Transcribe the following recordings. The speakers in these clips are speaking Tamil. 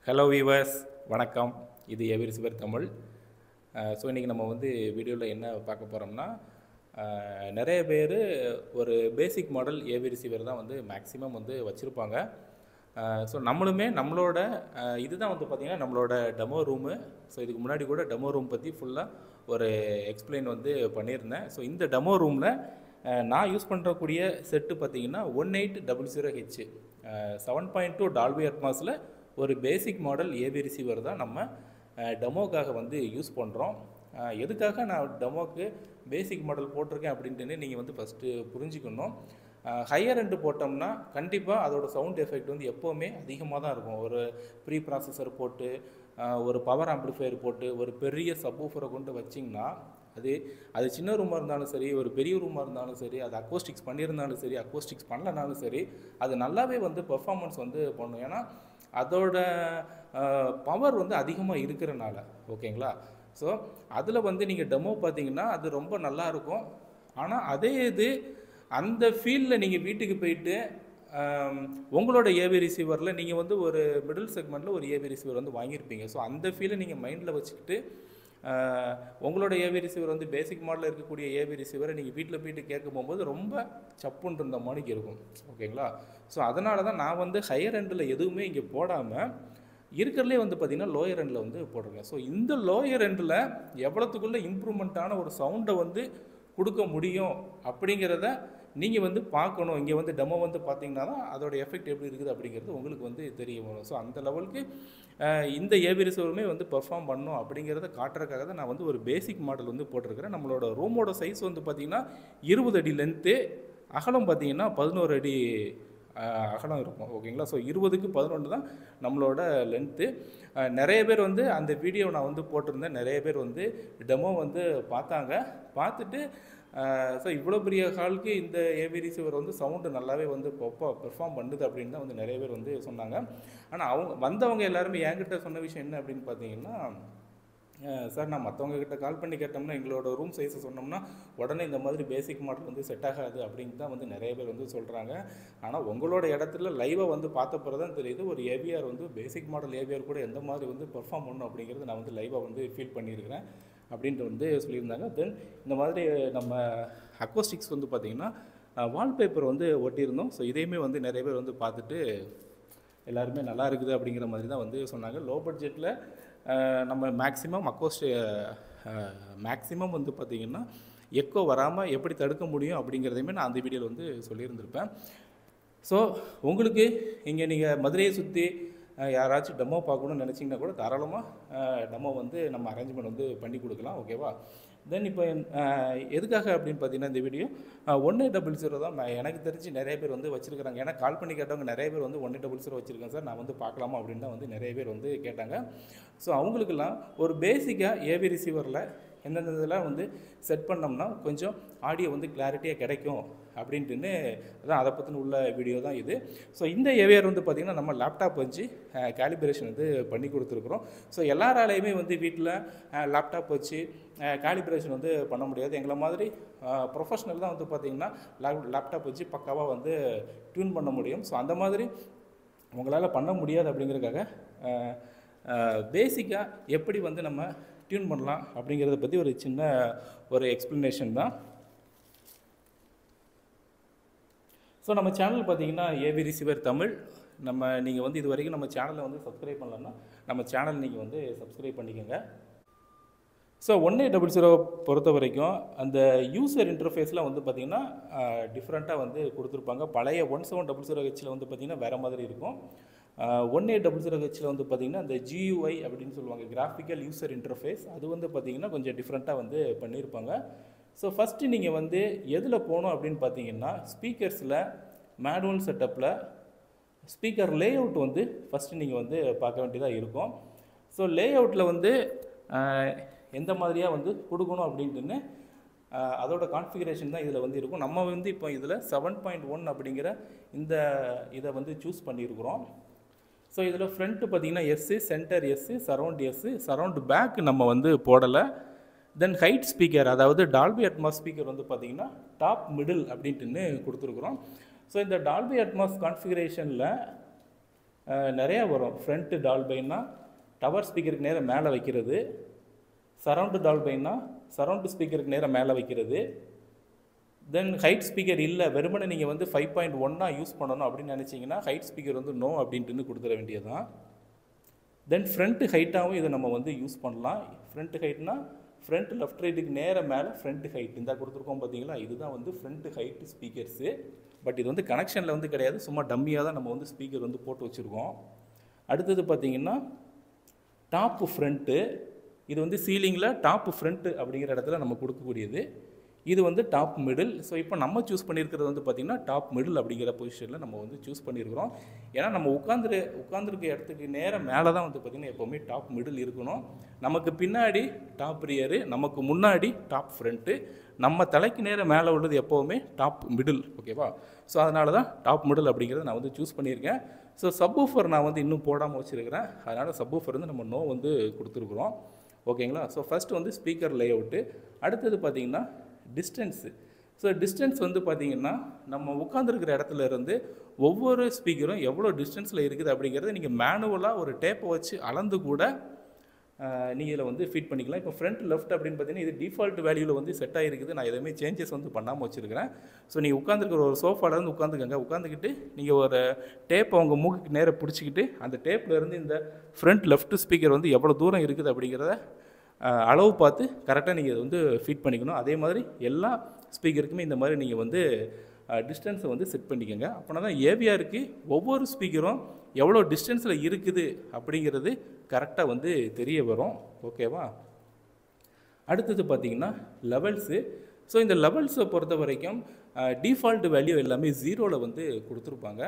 ஹலோ வீவர்ஸ், வணக்கம். இது ஏவி ரிசீவர் தமிழ். ஸோ இன்றைக்கி நம்ம வந்து வீடியோவில் என்ன பார்க்க போகிறோம்னா, நிறைய பேர் ஒரு பேசிக் மாடல் ஏவி ரிசீவர் தான் வந்து மேக்ஸிமம் வந்து வச்சுருப்பாங்க. ஸோ நம்மளுமே நம்மளோட இதுதான் வந்து பார்த்திங்கன்னா நம்மளோட டெமோ ரூமு. ஸோ இதுக்கு முன்னாடி கூட டெமோ ரூம் பற்றி ஃபுல்லாக ஒரு எக்ஸ்பிளைன் வந்து பண்ணியிருந்தேன். ஸோ இந்த டெமோ ரூமில் நான் யூஸ் பண்ணுறக்கூடிய செட்டு பார்த்திங்கன்னா 1800H 7.2 டால்பி அட்மாஸில் ஒரு பேசிக் மாடல் ஏவி ரிசீவர் தான் நம்ம டெமோக்காக வந்து யூஸ் பண்ணுறோம். எதுக்காக நான் டெமோக்கு பேசிக் மாடல் போட்டிருக்கேன் அப்படின்ட்டு நீங்கள் வந்து ஃபஸ்ட்டு புரிஞ்சுக்கணும். ஹையர் எண்டு போட்டோம்னா கண்டிப்பாக அதோட சவுண்ட் எஃபெக்ட் வந்து எப்போவுமே அதிகமாக தான் இருக்கும். ஒரு ப்ரீ ப்ராசஸர் போட்டு ஒரு பவர் ஆம்ப்ளிஃபையர் போட்டு ஒரு பெரிய சப்வூஃபரை கொண்டு வச்சிங்கன்னா அது சின்ன ரூமாக இருந்தாலும் சரி, ஒரு பெரிய ரூமாக இருந்தாலும் சரி, அது அக்கோஸ்டிக்ஸ் பண்ணியிருந்தாலும் சரி, அக்கோஸ்டிக்ஸ் பண்ணலனாலும் சரி, அது நல்லாவே வந்து பெர்ஃபார்மன்ஸ் வந்து பண்ணும். ஏன்னா அதோட பவர் வந்து அதிகமாக இருக்கிறனால, ஓகேங்களா. ஸோ அதில் வந்து நீங்கள் டெமோ பார்த்தீங்கன்னா அது ரொம்ப நல்லாயிருக்கும். ஆனால் அதே இது அந்த ஃபீல்டில் நீங்கள் வீட்டுக்கு போயிட்டு உங்களோட ஏவி ரிசீவரில் நீங்கள் வந்து ஒரு மிடில் செக்மெண்ட்டில் ஒரு ஏவி ரிசீவர் வந்து வாங்கியிருப்பீங்க. ஸோ அந்த ஃபீலை நீங்கள் மைண்டில் வச்சுக்கிட்டு உங்களோட ஏவி ரிசீவர் வந்து பேசிக் மாடலில் இருக்கக்கூடிய ஏவி ரிசீவரை நீங்கள் வீட்டில் போயிட்டு கேட்க போகும்போது ரொம்ப சப்புன்னு இருந்த மாதிரிக்கு இருக்கும், ஓகேங்களா. ஸோ அதனால தான் நான் வந்து ஹையர் எண்டில் எதுவுமே இங்கே போடாமல் இருக்கிறதுலே வந்து பார்த்திங்கன்னா லோயர் எண்டில் வந்து போட்டிருக்கேன். ஸோ இந்த லோயர் எண்டில் எவ்வளோத்துக்குள்ளே இம்ப்ரூவ்மெண்ட்டான ஒரு சவுண்டை வந்து கொடுக்க முடியும் அப்படிங்கிறத நீங்கள் வந்து பார்க்கணும். இங்கே வந்து டெமோ வந்து பார்த்தீங்கன்னா தான் அதோட எஃபெக்ட் எப்படி இருக்குது அப்படிங்கிறது உங்களுக்கு வந்து தெரிய வரும். ஸோ அந்த லெவலுக்கு இந்த ஏவி ரிசீவருமே வந்து பெர்ஃபார்ம் பண்ணணும் அப்படிங்கிறத காட்டுறதுக்காக தான் நான் வந்து ஒரு பேசிக் மாடல் வந்து போட்டிருக்கிறேன். நம்மளோட ரூமோட சைஸ் வந்து பார்த்திங்கன்னா 20 அடி லென்த்து, அகலம் பார்த்திங்கன்னா 11 அடி அகலம் இருக்கும், ஓகேங்களா. ஸோ 20க்கு 11 தான் நம்மளோட லென்த்து. நிறைய பேர் வந்து அந்த வீடியோ நான் வந்து போட்டிருந்தேன். நிறைய பேர் வந்து டெமோ வந்து பார்த்துட்டு ஸோ இவ்வளோ பெரிய ஹாலுக்கு இந்த ஏவி ரிசீவர் வந்து சவுண்டு நல்லாவே வந்து பெர்ஃபார்ம் பண்ணுது அப்படின்னு தான் வந்து நிறைய பேர் வந்து சொன்னாங்க. ஆனால் வந்தவங்க எல்லாருமே என்கிட்ட சொன்ன விஷயம் என்ன அப்படின்னு பார்த்தீங்கன்னா, சார் நான் மற்றவங்கக்கிட்ட கால் பண்ணி கேட்டோம்னா எங்களோட ரூம் சைஸை சொன்னோம்னா உடனே இந்த மாதிரி பேசிக் மாடல் வந்து செட் ஆகாது அப்படின்னு தான் வந்து நிறைய பேர் வந்து சொல்கிறாங்க. ஆனால் உங்களோட இடத்துல லைவாக வந்து பார்த்த பிறகு தான் தெரியுது ஒரு ஏவிஆர் வந்து பேசிக் மாடல் ஏவிஆர் கூட எந்த மாதிரி வந்து பெர்ஃபார்ம் பண்ணணும் அப்படிங்கிறது நான் வந்து லைவாக வந்து ஃபீல் பண்ணியிருக்கிறேன் அப்படின்ட்டு வந்து சொல்லியிருந்தாங்க. தென் இந்த மாதிரி நம்ம அக்கோஸ்டிக்ஸ் வந்து பார்த்திங்கன்னா வால்பேப்பர் வந்து ஒட்டியிருந்தோம். ஸோ இதையுமே வந்து நிறைய பேர் வந்து பார்த்துட்டு எல்லாருமே நல்லா இருக்குது அப்படிங்கிற மாதிரி தான் வந்து சொன்னாங்க. லோ பட்ஜெட்டில் நம்ம மேக்ஸிமம் வந்து பார்த்திங்கன்னா எக்கோ வராமல் எப்படி தடுக்க முடியும் அப்படிங்கிறதையுமே நான் அந்த வீடியோவில் வந்து சொல்லியிருந்திருப்பேன். ஸோ உங்களுக்கு இங்கே நீங்கள் மதுரையை சுற்றி யாராச்சும் டெமோ பார்க்கணுன்னு நினச்சிங்கன்னா கூட தாராளமாக டெமோ வந்து நம்ம அரேஞ்ச்மெண்ட் வந்து பண்ணி கொடுக்கலாம், ஓகேவா. தென் இப்போ எதுக்காக அப்படின்னு பார்த்தீங்கன்னா இந்த வீடியோ 1800 தான் எனக்கு தெரிஞ்சு நிறைய பேர் வந்து வச்சுருக்காங்க. ஏன்னா கால் பண்ணி கேட்டவங்க நிறைய பேர் வந்து 1800 வச்சுருக்கேன் சார், நான் வந்து பார்க்கலாமா அப்படின்னு தான் வந்து நிறைய பேர் வந்து கேட்டாங்க. ஸோ அவங்களுக்கெல்லாம் ஒரு பேசிக்காக ஏவி ரிசீவரில் எந்தெந்த இதெல்லாம் வந்து செட் பண்ணோம்னா கொஞ்சம் ஆடியோ வந்து கிளாரிட்டியாக கிடைக்கும் அப்படின்ட்டுன்னு அதான் அதை பற்றின உள்ள வீடியோ தான் இது. ஸோ இந்த ஏவிஆர் வந்து பார்த்திங்கன்னா நம்ம லேப்டாப் வச்சு கேலிப்ரேஷன் வந்து பண்ணி கொடுத்துருக்குறோம். ஸோ எல்லாராலையுமே வந்து வீட்டில் லேப்டாப் வச்சு கேலிப்ரேஷன் வந்து பண்ண முடியாது. எங்களை மாதிரி ப்ரொஃபஷ்னல் தான் வந்து பார்த்திங்கன்னா லேப்டாப் வச்சு பக்காவாக வந்து டியூன் பண்ண முடியும். ஸோ அந்த மாதிரி உங்களால் பண்ண முடியாது அப்படிங்கிறதுக்காக பேசிக்காக எப்படி வந்து நம்ம டியூன் பண்ணலாம் அப்படிங்கிறத பற்றி ஒரு சின்ன ஒரு எக்ஸ்ப்ளனேஷன் தான். ஸோ நம்ம சேனல் பார்த்திங்கன்னா ஏவி ரிசீவர் தமிழ். நீங்கள் வந்து இது வரைக்கும் நம்ம சேனலை வந்து சப்ஸ்கிரைப் பண்ணலன்னா நம்ம சேனல் நீங்கள் வந்து சப்ஸ்கிரைப் பண்ணிக்கோங்க. ஸோ 1800 பொறுத்த வரைக்கும் அந்த யூசர் இன்டர்ஃபேஸில் வந்து பார்த்திங்கன்னா டிஃப்ரெண்ட்டாக வந்து கொடுத்துருப்பாங்க. பழைய 1700Hல் வந்து பார்த்திங்கன்னா வேறு மாதிரி இருக்கும். 1800Hல் வந்து பார்த்திங்கன்னா அந்த GUI அப்படின்னு சொல்லுவாங்க, கிராஃபிக்கல் யூசர் இன்டர்ஃபேஸ், அது வந்து பார்த்திங்கன்னா கொஞ்சம் டிஃப்ரெண்ட்டாக வந்து பண்ணியிருப்பாங்க. ஸோ ஃபஸ்ட்டு நீங்கள் வந்து எதில் போகணும் அப்படின்னு பார்த்தீங்கன்னா ஸ்பீக்கர்ஸில் மேனுவல் செட்டப்பில் ஸ்பீக்கர் லே அவுட் வந்து ஃபஸ்ட்டு நீங்கள் வந்து பார்க்க வேண்டியதாக இருக்கும். ஸோ லே அவுட்டில் வந்து எந்த மாதிரியாக வந்து கொடுக்கணும் அப்படின்ட்டுன்னு அதோட கான்ஃபிகரேஷன் தான் இதில் வந்து இருக்கும். நம்ம வந்து இப்போ இதில் 7.1 அப்படிங்கிற இதை வந்து சூஸ் பண்ணியிருக்கிறோம். ஸோ இதில் ஃப்ரண்ட்டு பார்த்திங்கன்னா S, centre S, surround back நம்ம வந்து போடலை. தென் ஹைட் ஸ்பீக்கர், அதாவது டால்பி அட்மாஸ் ஸ்பீக்கர் வந்து பார்த்திங்கன்னா டாப் மிடில் அப்படின்ட்டுன்னு கொடுத்துருக்குறோம். ஸோ இந்த டால்பி அட்மாஸ் கான்ஃபிகரேஷனில் நிறையா வரும். ஃப்ரண்ட்டு டால்பைன்னா டவர் ஸ்பீக்கருக்கு நேராக மேலே வைக்கிறது, சரவுண்டு டால்பைன்னா சரவுண்டு ஸ்பீக்கருக்கு நேராக மேலே வைக்கிறது. தென் ஹைட் ஸ்பீக்கர் இல்லை, வெறுமனே நீங்கள் வந்து 5.1 யூஸ் பண்ணணும் அப்படின்னு நினச்சிங்கன்னா ஹைட் ஸ்பீக்கர் வந்து நோ அப்படின்ட்டு கொடுத்துட வேண்டியதுதான். தென் ஃப்ரண்ட் ஹைட்டாகவும் இதை நம்ம வந்து யூஸ் பண்ணலாம். ஃப்ரண்ட் ஹைட்னா ஃப்ரண்ட் லெஃப்ட் ரைட்டுக்கு நேராக மேலே ஃப்ரண்ட் ஹைட் இந்த கொடுத்துருக்கோம் பார்த்தீங்களா, இதுதான் வந்து ஃப்ரண்ட் ஹைட்டு ஸ்பீக்கர்ஸு. பட் இது வந்து கனெக்ஷனில் வந்து கிடையாது, சும்மா டம்மியாக தான் நம்ம வந்து ஸ்பீக்கர் வந்து போட்டு வச்சுருக்கோம். அடுத்தது பார்த்திங்கன்னா டாப்பு ஃப்ரண்ட்டு, இது வந்து சீலிங்கில் டாப்பு ஃப்ரண்ட்டு அப்படிங்கிற இடத்துல நம்ம கொடுக்கக்கூடியது. இது வந்து டாப் மிடில். ஸோ இப்போ நம்ம சூஸ் பண்ணியிருக்கிறது வந்து பார்த்திங்கன்னா டாப் மிடில் அப்படிங்கிற பொசிஷனில் நம்ம வந்து சூஸ் பண்ணியிருக்கிறோம். ஏன்னா நம்ம உட்காந்துருக்க இடத்துக்கு நேராக மேலே தான் வந்து பார்த்திங்கன்னா எப்போவுமே டாப் மிடில் இருக்கணும். நமக்கு பின்னாடி டாப் ரியரு, நமக்கு முன்னாடி டாப் ஃப்ரண்ட்டு, நம்ம தலைக்கு நேராக மேலே உள்ளது எப்போவுமே டாப் மிடில். ஓகேவா? ஸோ அதனால தான் டாப் மிடில் அப்படிங்கிறத நான் வந்து சூஸ் பண்ணியிருக்கேன். ஸோ சப்வூஃபர் நான் வந்து இன்னும் போடாமல் வச்சுருக்கிறேன். அதனால் சப்வூஃபர் வந்து நம்ம நோ வந்து கொடுத்துருக்குறோம். ஓகேங்களா? ஸோ ஃபஸ்ட்டு வந்து ஸ்பீக்கர் லே அவுட்டு. அடுத்தது பார்த்திங்கன்னா டிஸ்டன்ஸு. ஸோ டிஸ்டன்ஸ் வந்து பார்த்திங்கன்னா நம்ம உட்காந்துருக்கிற இடத்துல இருந்து ஒவ்வொரு ஸ்பீக்கரும் எவ்வளோ டிஸ்டன்ஸில் இருக்குது அப்படிங்கிறத நீங்கள் மேனுவலாக ஒரு டேப்பை வச்சு அளந்து கூட நீங்கள் இதில் வந்து ஃபிட் பண்ணிக்கலாம். இப்போ ஃப்ரண்ட் லெஃப்ட் அப்படின்னு பார்த்தீங்கன்னா இது டிஃபால்ட் வேல்யூவில் வந்து செட் ஆகிருக்குது. நான் எதுவுமே சேஞ்சஸ் வந்து பண்ணாமல் வச்சுருக்கிறேன். ஸோ நீங்கள் உட்காந்துருக்கிற ஒரு சோஃபாலேருந்து உட்காந்துக்கிட்டு நீங்கள் ஒரு டேப்பை உங்கள் மூக்குக்கு நேராக பிடிச்சிக்கிட்டு அந்த டேப்லேருந்து இந்த ஃப்ரண்ட் லெஃப்ட் ஸ்பீக்கர் வந்து எவ்வளோ தூரம் இருக்குது அப்படிங்கிறத அளவு பார்த்து கரெக்டாக நீங்கள் இதை வந்து ஃபிட் பண்ணிக்கணும். அதே மாதிரி எல்லா ஸ்பீக்கருக்குமே இந்த மாதிரி நீங்கள் வந்து டிஸ்டன்ஸை வந்து செட் பண்ணிக்கோங்க. அப்படின்னா தான் ஏவிஆருக்கு ஒவ்வொரு ஸ்பீக்கரும் எவ்வளோ டிஸ்டன்ஸில் இருக்குது அப்படிங்கிறது கரெக்டாக வந்து தெரிய வரும். ஓகேவா? அடுத்தது பார்த்திங்கன்னா லெவல்ஸு. ஸோ இந்த லெவல்ஸை பொறுத்த வரைக்கும் டிஃபால்ட் வேல்யூ எல்லாமே 0ல் வந்து கொடுத்துருப்பாங்க.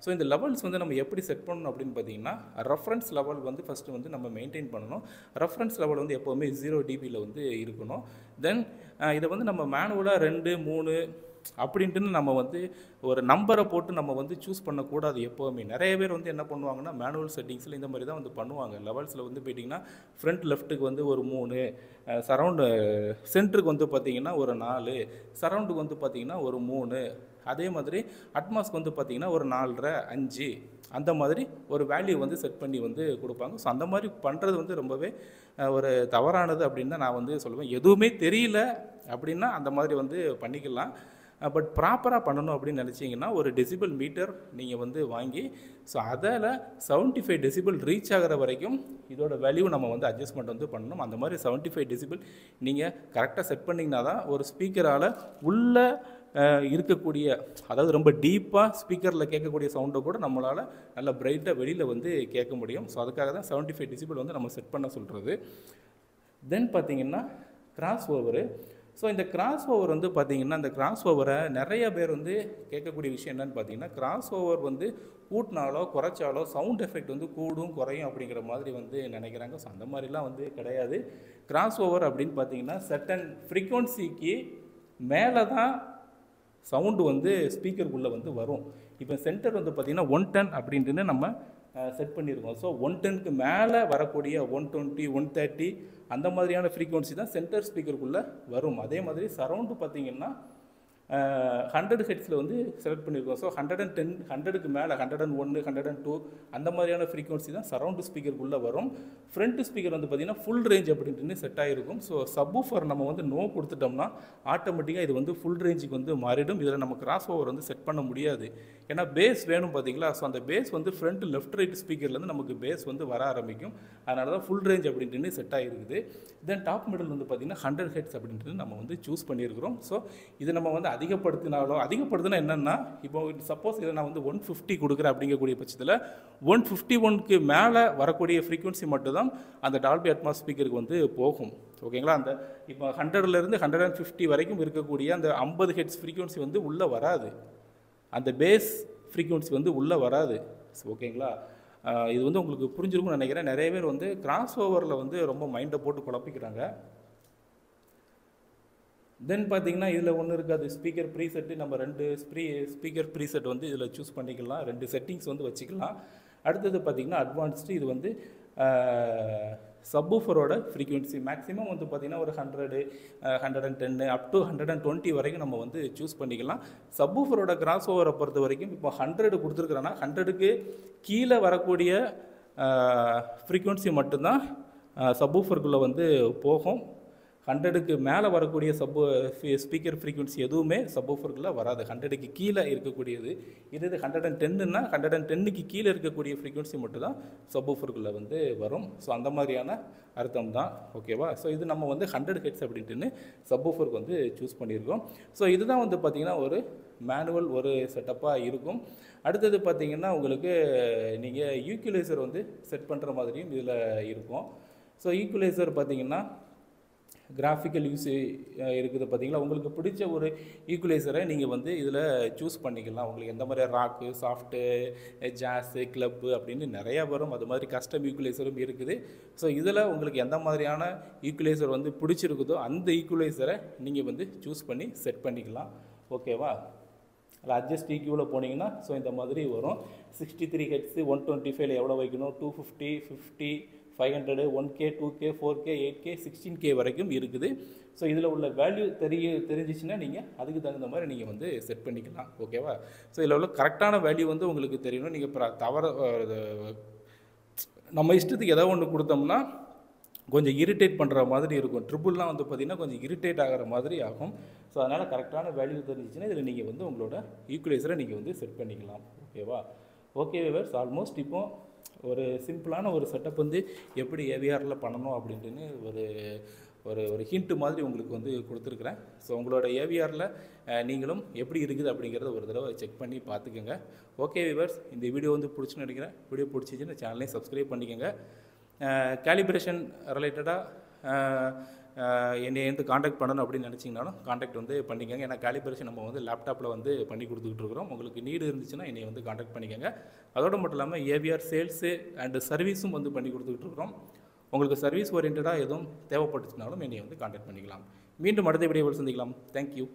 ஸோ இந்த லெவல்ஸ் வந்து நம்ம எப்படி செட் பண்ணணும் அப்படின்னு பார்த்தீங்கன்னா ரெஃபரன்ஸ் லெவல் வந்து ஃபஸ்ட்டு வந்து நம்ம மெயின்டைன் பண்ணணும். ரெஃபரன்ஸ் லெவல் வந்து எப்போவுமே 0 dBயில் வந்து இருக்கணும். தென் இதை வந்து நம்ம மேனுவலாக 2, 3 அப்படின்ட்டு நம்ம வந்து ஒரு நம்பரை போட்டு நம்ம வந்து சூஸ் பண்ணக்கூடாது. எப்போவுமே நிறைய பேர் வந்து என்ன பண்ணுவாங்கன்னா மேனுவல் செட்டிங்ஸில் இந்த மாதிரி தான் வந்து பண்ணுவாங்க. லெவல்ஸில் வந்து போயிட்டிங்கன்னா ஃப்ரண்ட் லெஃப்ட்டுக்கு வந்து ஒரு 3, சரவுண்டு சென்டருக்கு வந்து பார்த்திங்கன்னா ஒரு 4, சரவுண்டுக்கு வந்து பார்த்திங்கன்னா ஒரு 3, அதே மாதிரி அட்மாஸ்க்கு வந்து பார்த்திங்கன்னா ஒரு 4.5, 5 அந்த மாதிரி ஒரு வேல்யூ வந்து செட் பண்ணி வந்து கொடுப்பாங்க. ஸோ அந்த மாதிரி பண்ணுறது வந்து ரொம்பவே ஒரு தவறானது அப்படின்னு தான் நான் வந்து சொல்லுவேன். எதுவுமே தெரியல அப்படின்னா அந்த மாதிரி வந்து பண்ணிக்கலாம். பட் ப்ராப்பராக பண்ணணும் அப்படின்னு நினச்சிங்கன்னா ஒரு டெசிபிள் மீட்டர் நீங்கள் வந்து வாங்கி ஸோ அதில் 75 டெசிபிள் ரீச் ஆகிற வரைக்கும் இதோட வேல்யூ நம்ம வந்து அட்ஜஸ்ட்மெண்ட் வந்து பண்ணணும். அந்த மாதிரி 75 டெசிபிள் நீங்கள் கரெக்டாக செட் பண்ணிங்கன்னா தான் ஒரு ஸ்பீக்கரால் உள்ள இருக்கக்கூடிய, அதாவது ரொம்ப டீப்பாக ஸ்பீக்கரில் கேட்கக்கூடிய சவுண்டை கூட நம்மளால் நல்லா பிரைட்டாக வெளியில் வந்து கேட்க முடியும். ஸோ அதுக்காக தான் 75 டெசிபிள் வந்து நம்ம செட் பண்ண சொல்கிறது. தென் பார்த்திங்கன்னா கிராஸ் ஓவரு. ஸோ இந்த கிராஸ் ஓவர் வந்து பார்த்திங்கன்னா இந்த கிராஸ் ஓவரை நிறைய பேர் வந்து கேட்கக்கூடிய விஷயம் என்னென்னு பார்த்தீங்கன்னா கிராஸ் ஓவர் வந்து கூட்டினாலோ குறைச்சாலோ சவுண்ட் எஃபெக்ட் வந்து கூடும் குறையும் அப்படிங்கிற மாதிரி வந்து நினைக்கிறாங்க. ஸோ அந்த மாதிரிலாம் வந்து கிடையாது. கிராஸ் ஓவர் அப்படின்னு பார்த்தீங்கன்னா சர்டன் ஃப்ரீக்வன்சிக்கு மேலே தான் சவுண்டு வந்து ஸ்பீக்கருக்குள்ளே வந்து வரும். இப்போ சென்டர் வந்து பார்த்திங்கன்னா 110 அப்படின்ட்டு நம்ம செட் பண்ணியிருக்கோம். ஸோ 110க்கு மேலே வரக்கூடிய 120, 130 அந்த மாதிரியான ஃப்ரீக்வன்சி தான் சென்டர் ஸ்பீக்கருக்குள்ளே வரும். அதே மாதிரி சரவுண்டு பார்த்திங்கன்னா 100 ஹெட்ஸில் வந்து செலக்ட் பண்ணியிருக்கோம். ஸோ 110, 100க்கு மேலே 101, 102 அந்த மாதிரியான ஃப்ரீக்வன்சி தான் சரவுண்டு ஸ்பீக்கருக்குள்ளே வரும். ஃப்ரண்ட் ஸ்பீக்கர் வந்து பார்த்திங்கன்னா ஃபுல் ரேஞ்ச் அப்படின்ட்டு செட் ஆகிருக்கும். ஸோ சப்வூஃபர் நம்ம வந்து நோ கொடுத்துட்டோம்னா ஆட்டோமேட்டிக்காக இது வந்து ஃபுல் ரேஞ்சுக்கு வந்து மாறிடும். இதில் நம்ம கிராஸ் ஓவர் வந்து செட் பண்ண முடியாது. ஏன்னா பேஸ் வேணும் பார்த்தீங்களா. ஸோ அந்த பேஸ் வந்து ஃப்ரண்ட் லெஃப்ட் ரைட் ஸ்பீக்கர்லேருந்து நமக்கு பேஸ் வந்து வர ஆரம்பிக்கும். அதனால தான் ஃபுல் ரேஞ்ச் அப்படின்ட்டு செட் ஆகிருக்குது. தென் டாப் மிடில் வந்து பார்த்திங்கன்னா 100 ஹெட்ஸ் அப்படின்ட்டு நம்ம வந்து சூஸ் பண்ணியிருக்கிறோம். ஸோ இது நம்ம வந்து அதிகப்படுத்தினா என்னென்னா இப்போ சப்போஸ் இதை நான் வந்து 150 கொடுக்குறேன் அப்படிங்கக்கூடிய பட்சத்தில் 151க்கு மேலே வரக்கூடிய ஃப்ரீக்வன்சி மட்டும்தான் அந்த டால்பி அட்மாஸ் ஸ்பீக்கருக்கு வந்து போகும். ஓகேங்களா? அந்த இப்போ 100லேருந்து 150 வரைக்கும் இருக்கக்கூடிய அந்த 50 ஹெட்ஸ் ஃப்ரீக்வன்சி வந்து உள்ளே வராது. அந்த பேஸ் ஃப்ரீக்வன்சி வந்து உள்ளே வராது. ஓகேங்களா? இது வந்து உங்களுக்கு புரிஞ்சிருக்கும்னு நினைக்கிறேன். நிறைய பேர் வந்து கிராஸ் ஓவரில் வந்து ரொம்ப மைண்டை போட்டு குழப்பிக்கிறாங்க. தென் பார்த்திங்கன்னா இதில் ஒன்று இருக்காது ஸ்பீக்கர் ப்ரீசெட்டு. நம்ம 2 ஸ்பீக்கர் ப்ரீசெட் வந்து இதில் சூஸ் பண்ணிக்கலாம். 2 செட்டிங்ஸ் வந்து வச்சுக்கலாம். அடுத்தது பார்த்திங்கன்னா அட்வான்ஸ்டு. இது வந்து சப்வூஃபரோட ஃப்ரீக்வன்சி மேக்ஸிமம் வந்து பார்த்திங்கன்னா ஒரு 100, 110 அப் டு 120 வரைக்கும் நம்ம வந்து சூஸ் பண்ணிக்கலாம். சப்வூஃபரோட கிராஸ் ஓவரை பொறுத்த வரைக்கும் இப்போ 100 கொடுத்துருக்குறேன்னா 100க்கு கீழே வரக்கூடிய ஃப்ரீக்வன்சி மட்டும்தான் சப்வூஃபருக்குள்ளே வந்து போகும். 100க்கு மேலே வரக்கூடிய ஸ்பீக்கர் ஃப்ரீக்வன்சி எதுவுமே சப்வூஃபருக்குள்ளே வராது. 100க்கு கீழே இருக்கக்கூடியது இது 110ன்னா 110க்கு கீழே இருக்கக்கூடிய ஃப்ரீக்வன்சி மட்டும் தான் சப்வூஃபருக்குள்ளே வந்து வரும். ஸோ அந்த மாதிரியான அர்த்தம் தான். ஓகேவா? ஸோ இது நம்ம வந்து 100 ஹெர்ட்ஸ் அப்படின்ட்டுன்னு சப்வூஃபருக்கு வந்து சூஸ் பண்ணியிருக்கோம். ஸோ இதுதான் வந்து பார்த்திங்கன்னா ஒரு மேனுவல் ஒரு செட்டப்பாக இருக்கும். அடுத்தது பார்த்திங்கன்னா உங்களுக்கு நீங்கள் ஈக்குவலைசர் வந்து செட் பண்ணுற மாதிரியும் இதில் இருக்கும். ஸோ ஈக்குவலைசர் பார்த்திங்கன்னா கிராஃபிக்கல் யூஸ் இருக்குது பார்த்தீங்களா. உங்களுக்கு பிடிச்ச ஒரு ஈக்குவலைசரை நீங்கள் வந்து இதில் சூஸ் பண்ணிக்கலாம். உங்களுக்கு எந்த மாதிரி ராக்கு, சாஃப்ட்டு, ஜாஸு, கிளப்பு அப்படின்னு நிறையா வரும். அது மாதிரி கஸ்டம் ஈக்குவலைசரும் இருக்குது. ஸோ இதில் உங்களுக்கு எந்த மாதிரியான ஈக்குவலைசர் வந்து பிடிச்சிருக்குதோ அந்த ஈக்குவலைசரை நீங்கள் வந்து சூஸ் பண்ணி செட் பண்ணிக்கலாம். ஓகேவா? அதில் அட்ஜஸ்ட் ஈக்குவில் போனீங்கன்னா ஸோ இந்த மாதிரி வரும். 63 ஹெர்ட்ஸு 125 எவ்வளோ வைக்கணும், 250, 50, 500, 1K, 2K, 4K, 8K, 16K வரைக்கும் இருக்குது. ஸோ இதில் உள்ள வேல்யூ தெரிஞ்சிச்சுன்னா நீங்கள் அதுக்கு தகுந்த மாதிரி நீங்கள் வந்து செட் பண்ணிக்கலாம். ஓகேவா? ஸோ இதில் உள்ள கரெக்டான வேல்யூ வந்து உங்களுக்கு தெரியணும். நீங்கள் நம்ம இஷ்டத்துக்கு ஏதோ ஒன்று கொடுத்தோம்னா கொஞ்சம் இரிட்டேட் பண்ணுற மாதிரி இருக்கும். ட்ரிபிள்லாம் வந்து பார்த்திங்கன்னா கொஞ்சம் இரிட்டேட் ஆகிற மாதிரி ஆகும். ஸோ அதனால் கரெக்டான வேல்யூ தெரிஞ்சிச்சுன்னா இதில் நீங்கள் வந்து உங்களோட ஈக்குவலைசரை நீங்கள் வந்து செட் பண்ணிக்கலாம். ஓகேவா? ஓகே வியூவர்ஸ், ஆல்மோஸ்ட் இப்போது ஒரு சிம்பிளான ஒரு செட்டப் வந்து எப்படி ஏவிஆரில் பண்ணணும் அப்படின்ட்டுன்னு ஒரு ஹிண்ட் மாதிரி உங்களுக்கு வந்து கொடுத்துருக்குறேன். ஸோ உங்களோட ஏவிஆரில் நீங்களும் எப்படி இருக்குது அப்படிங்கிறத ஒரு தடவை செக் பண்ணி பார்த்துக்கோங்க. ஓகே வியூவர்ஸ், இந்த வீடியோ வந்து பிடிச்சுன்னு நினைக்கிறேன். வீடியோ பிடிச்சிச்சின்னு சேனலையும் சப்ஸ்கிரைப் பண்ணிக்கோங்க. கேலிப்ரேஷன் ரிலேட்டடாக என்னை வந்து காண்டாக்ட் பண்ணணும் அப்படின்னு நினச்சிங்கனாலும் காண்டாக்ட் வந்து பண்ணிக்கோங்க. ஏன்னா கேலிப்ரேஷன் நம்ம வந்து லேப்டாப்பில் வந்து பண்ணி கொடுத்துக்கிட்டு இருக்கிறோம். உங்களுக்கு நீடு இருந்துச்சுன்னா என்னை வந்து காண்டாக்ட் பண்ணிக்கோங்க. அதோடு மட்டும் இல்லாமல் ஏவிஆர் சேல்ஸு அண்டு சர்வீஸும் வந்து பண்ணி கொடுத்துக்கிட்டு இருக்கிறோம். உங்களுக்கு சர்வீஸ் ஓரியன்டாக எதுவும் தேவைப்பட்டுச்சுனாலும் என்னை வந்து காண்டாக்ட் பண்ணிக்கலாம். மீண்டும் அடுத்த வீடியோவில் சந்திக்கலாம். தேங்க்யூ.